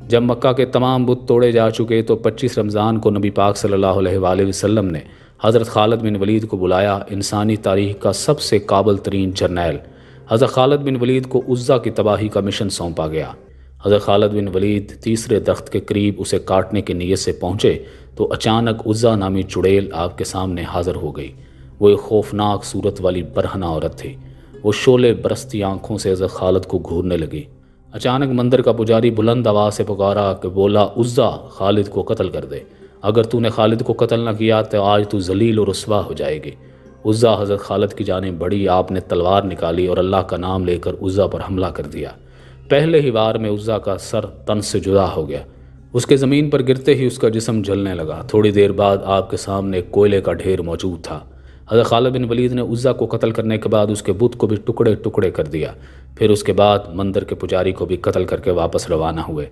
जब मक्का के तमाम बुत तोड़े जा चुके तो 25 रमज़ान को नबी पाक सल्लल्लाहु अलैहि वसल्लम ने हज़रत खालिद बिन वलीद को बुलाया। इंसानी तारीख़ का सबसे काबिल तरीन जर्नैल हज़रत खालिद बिन वलीद को उज़्ज़ा की तबाही का मिशन सौंपा गया। हज़रत खालिद बिन वलीद तीसरे दख्त के करीब उसे काटने की नीयत से पहुँचे तो अचानक उज़्ज़ा नामी चुड़ैल आपके सामने हाज़िर हो गई। वो एक खौफनाक सूरत वाली बरहना औरत थी। वो शोले बरसती आंखों से हज़रत खालिद को घूरने लगी। अचानक मंदिर का पुजारी बुलंद आवाज़ से पुकारा कि बोला, उज़्ज़ा खालिद को कत्ल कर दे। अगर तूने खालिद को कत्ल न किया तो आज तू जलील और रुस्वा हो जाएगी। उज़्ज़ा हज़रत खालिद की जानिब बढ़ी। आपने तलवार निकाली और अल्लाह का नाम लेकर उज़्ज़ा पर हमला कर दिया। पहले ही वार में उज़्ज़ा का सर तन से जुदा हो गया। उसके ज़मीन पर गिरते ही उसका जिस्म जलने लगा। थोड़ी देर बाद आपके सामने कोयले का ढेर मौजूद था। हज़रत खालिद बिन वलीद ने उज़्ज़ा को कत्ल करने के बाद उसके बुत को भी टुकड़े टुकड़े कर दिया। फिर उसके बाद मंदिर के पुजारी को भी कत्ल करके वापस रवाना हुए।